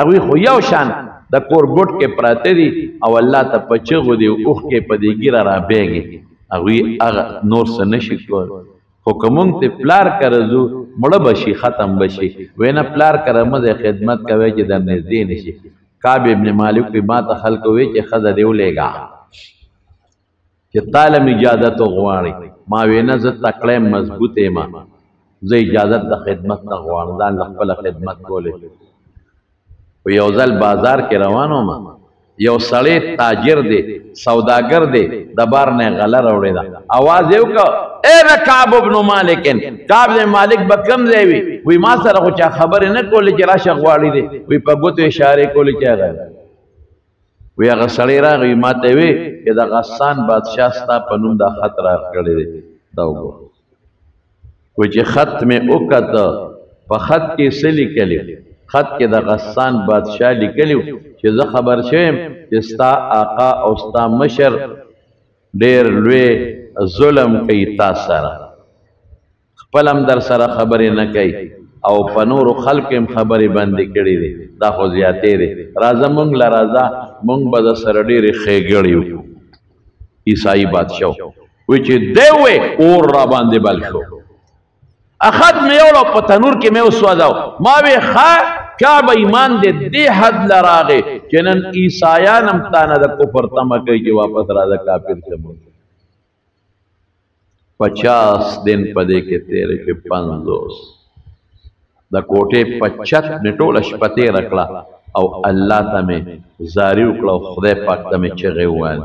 هغوی خو یو شان د کور ګوټ کې پراته دي او الله ته په چغو دی اوښکې په دې ږیره رابېږي هغوی هغه نور څه نشي کولی خو که مونږ ته پلار کرزو مړه بشي ختم بشي وینا پلار کره مزه خدمت کوي چې در نږدې نشي کعب ابن مالک په ما ته خلق وی چې خزه دی ولېګا چې تعالی اجازه تو غواړي ما وینا ز تکړه مضبوطه ما زه اجازه د خدمت نه غواړم ځان خپل خدمت کولې و یو ځل بازار کې روانو ما یو سړی تاجر دی سوداګر دی د بار نه غله راوړی دا आवाज یو کو اے کعب ابن مالک کعب ابن مالک بکم دی وی ما سره خو چا خبر نه کولې چې راشه غواړي دی وی په ګوتو اشاره کولې چې هغه وی هغه سړی راغی ما ته وی چې د غسان بادشاہ ستا په نوم دا خط راکړی دی دا وګوره و چې خط مې وکړه په خط کې څه لیکلي خط کې د غسان بادشاہ لیکلو چې زه خبر شوم چې ستا آقا او ستا مشر ډېر لوی ظلم کوي تا سره خپل هم در سره خبرې نه کوي او په نورو خلکو هم خبرې بندې کړي دي دا خو زیاتې دی راځه مونږ له راځه مونږ به د سره ډېرې ښېګړې وکړو عیسائی بادشاه وی چې دی وې اور را باندې بل شو اخد مې یوړو په تنور کې مې وسوځاو ما وی ښه کعب ایمان دې دې حد لراغې چې نن عیسایان هم تانه د کفر تمه کوي چې واپس راځه کافر شه 50 دن پدې کې تیرې کې 50 د کوټې 50 نټوله شپه تېره کړه او الله ته مې زاري وکړه خدای پاک ته مې چغې وویل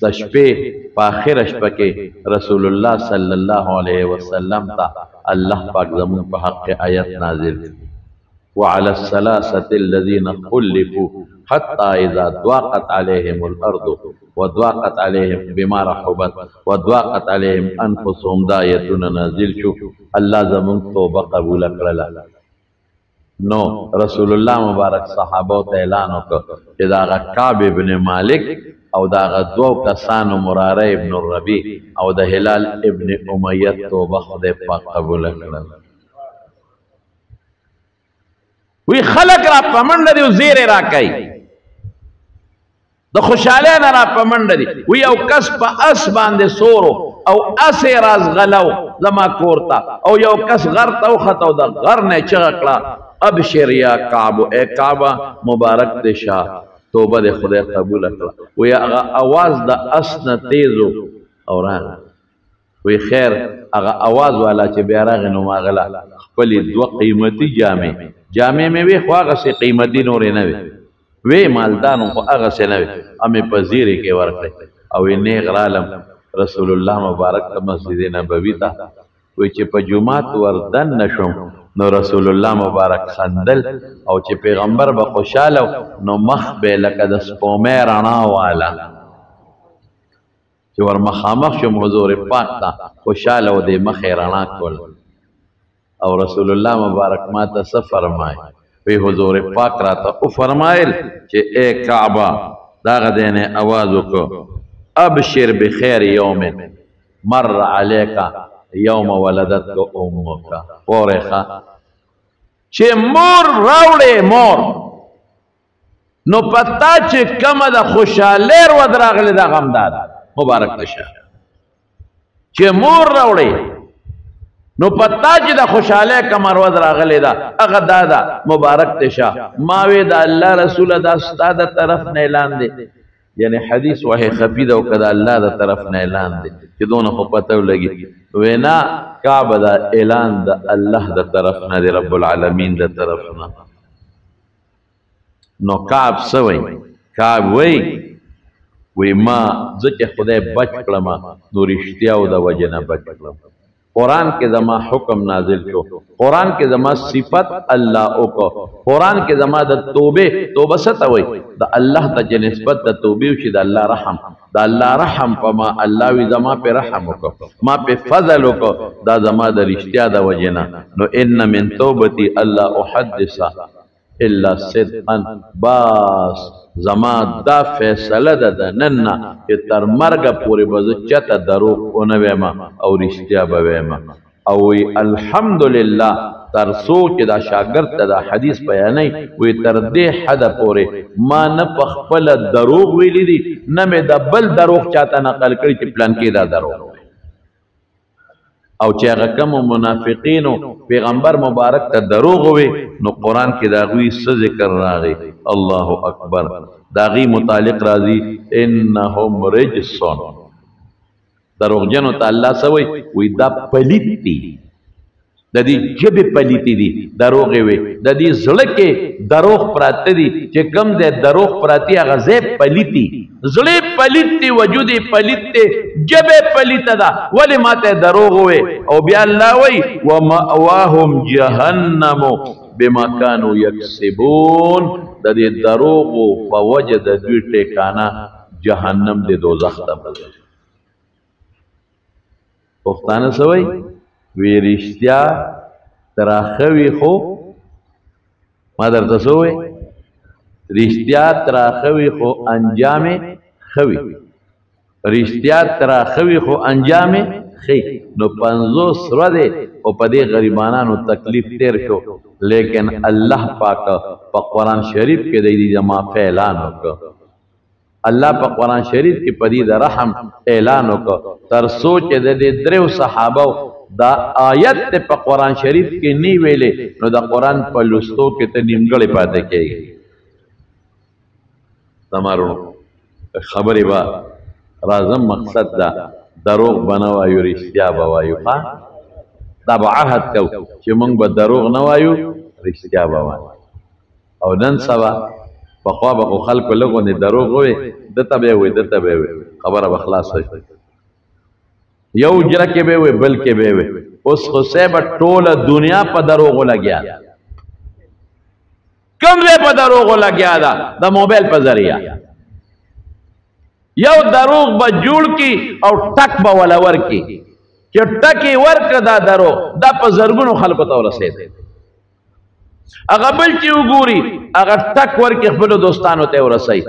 د شپې په آخره شپه کې رسول الله صلی الله علیه وسلم ته الله پاک زموږ په حق آیت نازل وعلى الثلاثة الذين خلفوا حتى إذا ضاقت عليهم الأرض وضاقت عليهم بما رحبت وضاقت عليهم أنفسهم دايتنا نازل شو الله زمون توبه قبول کړله نو رسول الله مبارک صحابه ته اعلان وکړ چې دا کعب ابن مالک او دا دو کسانو مراره ابن الربی او د هلال ابن امیہ توبه خدای پاک قبول کړله وی خلق را پمنډ دی زیر را کوي د خوشاله نه را پمنډ دی وی او کس په اس باندې سورو او اس راز غلو زما کورتا او یو کس غر تو خطو د غر نه چغکړه ابشر یا کعب اے کعبہ مبارک دے شاہ توبه د خدای قبول کړه وی هغه आवाज د اس نه تیزو او راغ وی خیر هغه आवाज والا چې بیا راغ نو ماغلا خپل دو قیمتي جامې مې وی خو هغه سي قیمتي نور نه وي وی مالدارم خو هغسې نه وي امې په زیرې کې ورکړې او نیغ رالم رسول الله مبارک ته مسجد نبوي ته وی چې په جومات وردن نشم نو رسول الله مبارک خندل او چې پیغمبر به خوشحاله نو مخ به لکه د سپومې رڼا واله چې ور مخامخ شم حضور پاک ته خوشحاله و دې مخې رڼا کول او رسول الله مبارک ما ته څه فرمایي وی حضور پاک راته وفرمایل چې اے کعبه دغه دی نه اواز وکړو ابشر بخیر یوم مر علیک یوم ولدتک امک وریخه چې مور راوړې مور نو پتا چې کومه د خوشحالۍ ورځ راغلې دا غمداد مبارک شه چې مور راوړې نو پتا چې د خوشحالۍ کومه ورځ راغلې ده هغه دا ده مبارک شه ما وی د الله رسول دا ستا د طرف نه اعلان دی یعنی حدیث وحی خفی ده او که د الله د طرف نه اعلان دی چې دونه خو پته ولګي وینا کعبه دا اعلان د الله د طرف نه دی رب العالمین د طرف نه نو کعب څه وی کعب وی ما ځکه خدای بچ کړم نو رښتیاو د وجه نه بچ کړم قرآن کې زما حکم نازل شو قرآن کې زما صفت الله وکړو قرآن کې زما د توبه څه ته وایي د الله ته چې نسبت د توبې وشي د الله رحم د الله رحم په ما الله وي زما پې رحم وکړو ما پې فضل وکړو دا زما د رښتیا د وجې نه نو ان من توبتي الله احدث الا صدقا باس زما دا فیصله ده د نن نه چې تر مرګه پورې به زه چاته دروغ ونه ویم او رښتیا به ویم او وی الحمدلله تر څو چې دا شاګرد ته دا حدیث بیانوي وی تر دې حده پورې ما نه په خپله دروغ ویلي دي نه مې د بل دروغ چاته نقل کړي چې پلانکې دا دروغ او چې هغه کومو منافقینو پیغمبر مبارک ته دروغ وي نو قرآن کې د هغوی څه ذکر راغی الله اکبر د هغوی متعلق راځي انهم رجسون دروغجنو ته الله څه وایي وایي دا پلیت دي د دې ژبې پلیتې دي دروغې وي د دې زړه کې دروغ پراته دي چې کوم ځای دروغ پراتی هغه ځای پلیت دي زړه پلیت دی وجود پلیت دی ژبه پلیته ده ولې ماته دروغ وي او بیا الله وایي ومأواهم جهنم بما كانوا یکسبون د دې دروغو په وجه د دوی ټیکانه جهنم دی دوزخ ته پښتانه څه وایي وی رښتیا تراخه وي خو ما درته څه وایي رښتیا تراخه وي خو انجام ښه وي رښتیا تراخه وي خو انجام ښه نو 50 ورځې او په دې غریبانانو تکلیف تیر شو لیکن الله پاک په قرآن شریف کې د دې جما اعلان وکړ الله په قرآن شریف کې په دې د رحم اعلان وکړ تر څو چې د دې درو صحابه دا آیت په قرآن شریف کې نی ویلې نو دا قرآن په لوستو کې ته نیمګړی پاتې کېږي تمارو خبرې به راځم مقصد دا دروغ به نه وایو رښتیا به وایو دا به عهد کوو چې موږ به دروغ نه وایو رښتیا به وایو او نن سبا پخوا به خو خلکو لږ غوندې دروغ ووایي دته به یې وایي دته به یې وایي خبره به خلاصه شي یو اجره کې به وي بل کې به وي اوس خو صاحب ټوله دنیا په دروغو لګیا کوم ځای په دروغو لګیا ده د موبایل په ذریعه یو دروغ به جوړ کی او ټک به ولا ورکی چې ټکی ورکړه دا دروغ دا په زرګونو خلکو ته ورسېد هغه بل چې وګوري هغه ټک ورکي خپل دوستانو ته ورسي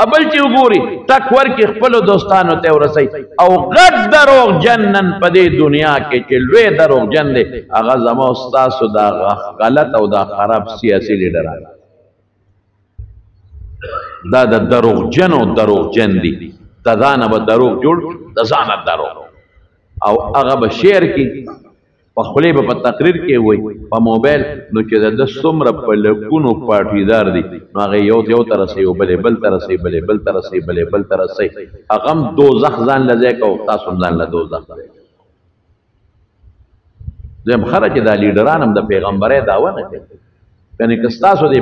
ابل چې وګوري ټک ورکي خپل دوستانو ته ورسي او غټ دروغ جنن په دې دنیا کې چې لوی دروغ جن دی هغه زما استاد دا غلط او دا خراب سیاسي لیډران دا د دروغ جن دي تدانه به دروغ جوړ د ځانه دروغ او هغه به شعر کې په خولې به په تقریر کې وای په موبایل نو چې د څومره په لکونو پارټیدار دي نو هغه یو ته رسي او بل ته رسي بل ته رسي بل ته رسي هغه هم دوزخ ځان لځه کو تاسو ځان له دوزخ زم خرج د لیډران هم د پیغمبري دعوه نه کوي یعنی که ستاسو د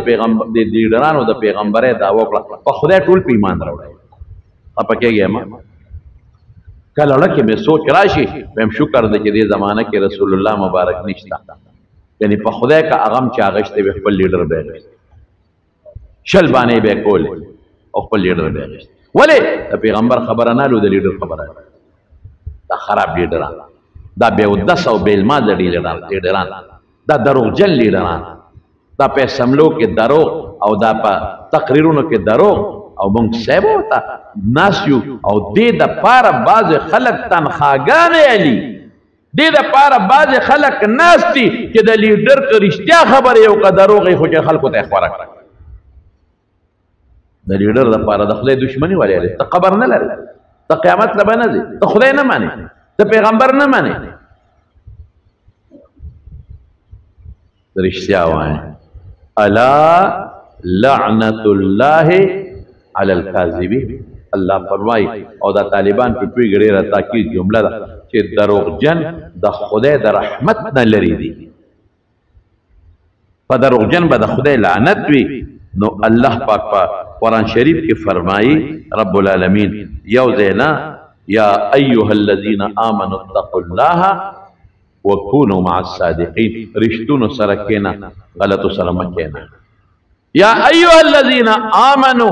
لیډرانو د پیغمبرۍ دعوه وکړه په خدای ټول په ایمان راوړئ په کېږي ما کله لکه مې سوچ راشي ویم شکر دی چې دې زمانه کې رسول الله مبارک نشته یعنی په خدای که هغه چې اغشتی وي خپل لیډر به یې شل بانې به یې کولې او خپل لیډر به یې اغشتی ولې د پیغمبر خبره نه لو د لیډر خبره دا خراب لیډران دا بېودس او بېلمازه لیډران دا دروغجن لیډران دا په اسمبلو کې دروغ او دا په تقریرونو کې دروغ او موږ صاحب ورته ناست یو او دې دپاره بعضې خلک تنخواګانې علي دې دپاره بعضې خلک ناست دي چې د لیډر که رښتیا خبرې یو که دروغ یې خو چې خلکو ته یې خوره کړه د لیډر دپاره د خدای دشمني ولې لري ته قبر نه لري ته قیامت ته به نه ځې ته خدای نه منې ته پیغمبر نه منې رښتیا وایه الا لعنت الله علی الکاذبین الله فرمایي او دا طالبان په توی ګړې تاکید جمله ده چې دروغجن د خدای د رحمت نه لري دي په دروغجن به د خدای لعنت وي نو الله پاک په قرآن شریف کې فرمایي رب العالمین یو ځای یا ایها الذین آمنوا اتقوا الله وکونوا مع الصادقین رښتونو سره کېنه غلطو سره مه کېنه یا ایها الذین آمنوا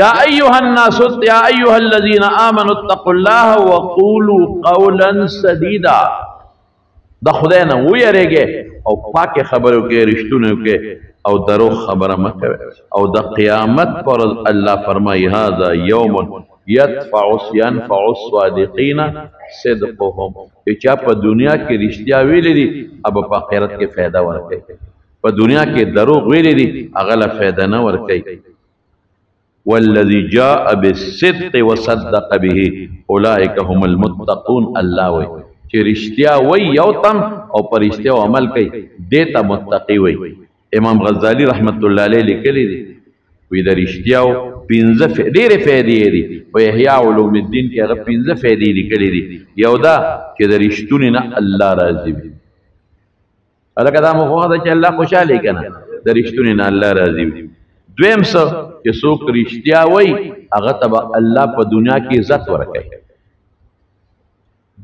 یا ایها الناس یا ایها الذین آمنوا اتقوا الله وقولوا قولا سدیدا د خدای نه ویریږئ او پاکې خبرې وکړئ رښتونه وکړئ او دروغ خبره مه کوئ او د قیامت پر الله فرمایي هذا یوم ينفع الصادقین صدقهم چې چا په دنیا کې رښتیا ویلي دي اب په آخرت کې فایده ورکوي په دنیا کې دروغ ویلي دي هغه له فایده نه ورکوي والذي جاء بالصدق وصدق به اولئك هم المتقون الله وي چې رښتیا وایي یو تن او په رښتیا عمل کوي دې ته متقي وایي امام غزالی رحمت الله علیه لیکلی دي وی د رښتیاو پنځه ډېرې فایدې دي په احیاء علوم الدین کې هغه پنځه فایدې لیکلي دي یو دا چې د رښتونې نه الله راضي وي هلکه دا مخوښه ده چې الله خوشحاله که نه د رښتونې نه الله راضي وي دویم څه چې څوک رښتیا وایي هغه ته به الله په دنیا کې عزت ورکوي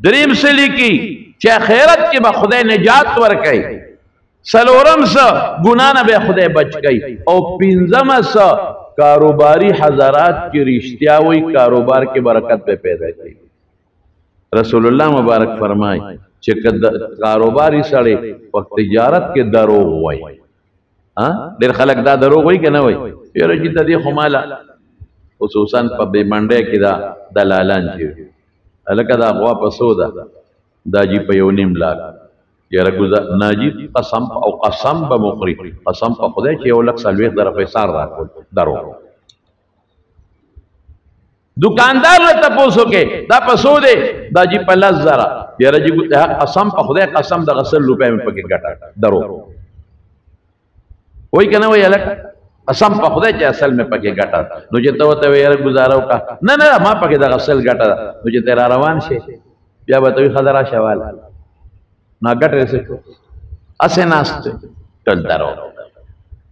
دریم څه لیکي چې آخرت کې به خدای نجات ورکوي څلورم څه ګناه نه به خدای بچ کوي او پنځمه څه کاروباري حضرات کې رښتیا وایي کاروبار کې برکت به پیدا کوي رسول الله مبارک فرمایي چې کاروباري سړی په تجارت کې دروغ وایي ډېر خلک دا دروغ وایي که نه وایي یاره چې د دې خو ماله خصوصا په بې منډۍ کې دا دلالان چې هلکه دا غوا په څو ده دا جي په 1.5 لاک یاره ناجي قسم او قسم به مخري قسم په خدای چې 1,40,000 پیسې راکول دروغ دکاندار له تپوسو کې دا په څو دی دا جي په 10,000 یاره جي قسم په خدای قسم د غسل روپۍ مې پکې ګټه دروغ وایي که نه وایي هلکه قسم په خدای چې اصل مې پکې ګټه نو چې ته ورته وایې یاره ګزاره وکړه نه نه ما پکې د غسل ګټه ده نو چې ته را روان شې بیا به ته وایي ښه ده راشه واله نا ګټه څه شو اسې ناست ټول دروغ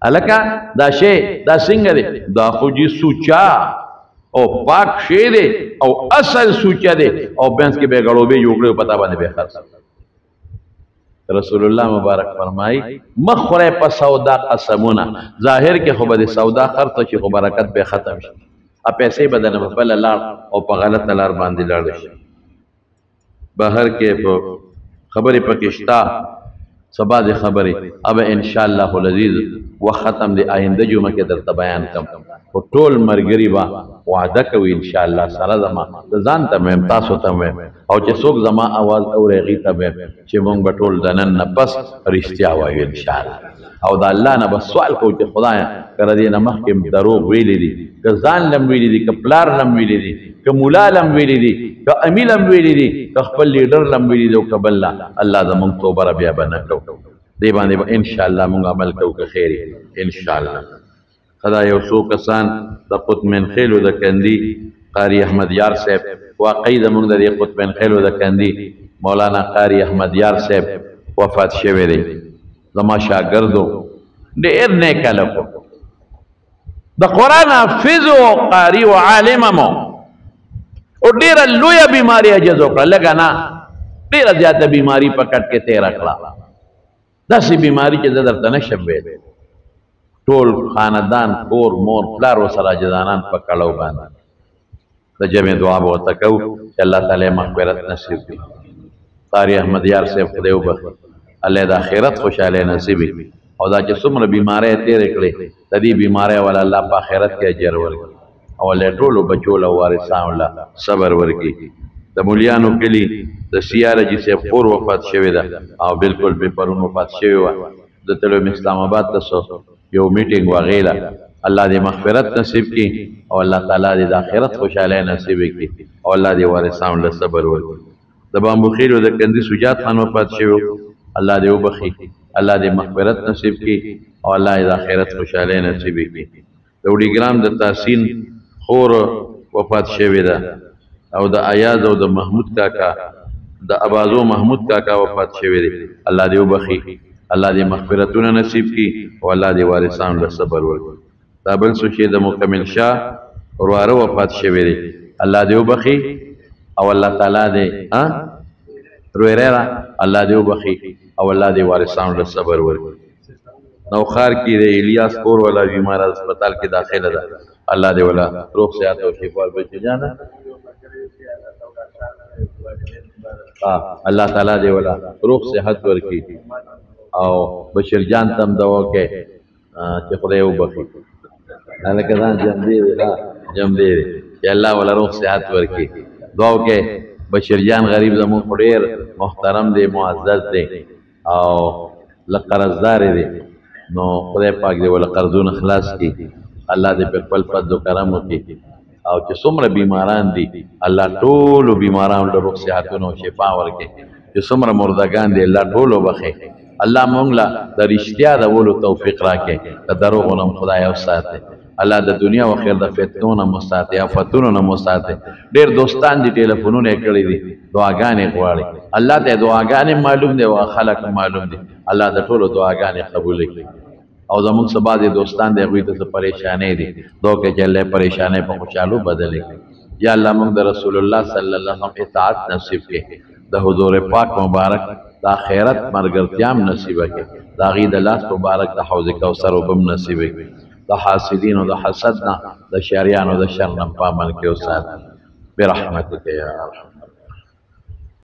هلکه دا شی دا څنګه دی دا خو جي سوچا او پاک شی دی او اصل سوچا دی او بینس کې به ګړوبې جوړ کړې پتا باندې به خرڅ رسول الله مبارک فرمایي مخ خورئ په سودا قسمونه ظاهر کې خو به د سودا خرڅ شي خو برکت به ختم شي پیسې به دنه په بله لار او په غلطه لار باندې لاړ شي بهر کې په خبرې پکې شته سبا د خبرې اب ان شاء الله العزیز وختم دی آینده جمعه کې درته بیان کوم او ټول مرګري با وعده کوي ان شاء الله سره زما د ځان ته مې تاسو ته مې او چې څوک زما आवाज اوري غي ته مې چې مونږ به ټول دنن نه پس رښتیا وایو ان شاء الله او د الله نه بس سوال کوو چې خدایا کړه دې نه مخکې دروغ ویلې دي که ځان لم ویلې دي که پلار لم ویلې دي که مولا لم ویلې دي که امي لم ویلې دي که خپل لیډر لم ویلې دي او که بل الله زمونږ توبه بیا به نه کوو دې باندې ان شاء الله مونږ عمل کوو که خیر ان شاء الله خدا یو څو کسان د قطمن خیلو د کندي قاری احمد یار صاحب واقعي زمونږ د دې قطمن خیلو د کندي مولانا قاری احمد یار صاحب وفات شوی دی زما شاګردو ډېر نیک هلک و د قرآن حافظ و قاري و عالم هم او ډېره لویه بیماري عجز وکړه لږه نه ډېره زیاته بیماري په کټ کې تېره کړه داسې بیماري چې زه درته نشم ویلی ټول خاندان کور مور پلار ورسره عجزانان په کړو باندې د جمع دعا به ورته کوو چې الله تعالی مغفرت نصیب کړي قاري احمد یار صاحب خدای وبخي الله د آخرت خوشحالۍ نصیب کړي او دا چې څومره بیماری تېرې کړې د دې بیماری والا الله په آخرت کې اجر ورکړي او الله ټولو بچو له وارثانو له صبر ورکړي د مولیانو کلي د سیاره جي صاحب خور وفات شوې ده او بالکل بې پرون وفات شوې وه د تلو اسلام آباد ته یو میټینګ وغیله الله دې مغفرت نصیب کړي او الله تعالی دې د آخرت خوشحالۍ نصیب کړي او الله دې وارثانو له صبر ورکړي د بامبو خیلو د کندي سجاد خان وفات شوی الله دې وبخي الله دې مغفرت نصیب کړي او الله دې د آخرت خوشحالۍ نصیب کړي د وډیګرام د تحسین خور وفات شوی ده او د ایاز او د محمود کاکا د ابازو محمود کاکا وفات شوی دی الله دې وبخي الله دې مغفرتونه نصیب کړي او الله دې وارثانو له صبر ورکړي دا بل څه چې د مکمل شاه ورواره وفات شوی دی الله دې وبخي او الله تعالی دې رویره الله دې وبخي او الله دې وارثانو له صبر ورکړي نوخار کې د الیاس کور والا بیمار هسپتال کې داخله ده الله دې ولا روغ صحت او شفا ورکړي جانا الله تعالی دې ولا روغ صحت ورکړي او بشیر جان تم دوا کې چې خدای وبخي هلکه ځان جم دی جم دی چې الله ولا روغ صحت ورکړي دعا وکړئ بشیر جان غریب زموږ خو ډېر محترم دی معزز دی او لږ قرضدار دی نو خدای پاک دې ولا قرضونه خلاص کړي الله دې په خپل فضل و کرم وکړي او چې څومره بیماران دي الله ټولو بیمارانو له روغ صحتونه او شفا ورکړي چې څومره مردگان دي الله ټولو بخي الله مونږ له د رښتیا د ولو توفیق راکړي د دروغو نه خدای وساتي الله د دنیا او آخرت د فتنو نه مو ساتي آفتونو نه مو ساتي ډېر دوستان دي ټلیفونونه یې کړي دي دعاګانې غواړي الله ته دعاګانې معلوم دي او خلک معلوم دي الله د ټولو دعاګانې قبول کړي او زموږ څه بعضې دوستان دی هغوی ته څه پریشانۍ دي دعا کوي چې الله پریشانۍ په خوشحالو بدلې کړي یا الله موږ د رسول الله صلی الله علیه وسلم اطاعت نصیب کړي د حضور پاک مبارک د آخرت مرګرتیا هم نصیبه کړي د هغې د لاس مبارک د حوض کوثر اوبه هم نصیبه کړي د حاسدینو د حسد نه د شریانو د شر نه په امن کې وساتي برحمتک یا ارحم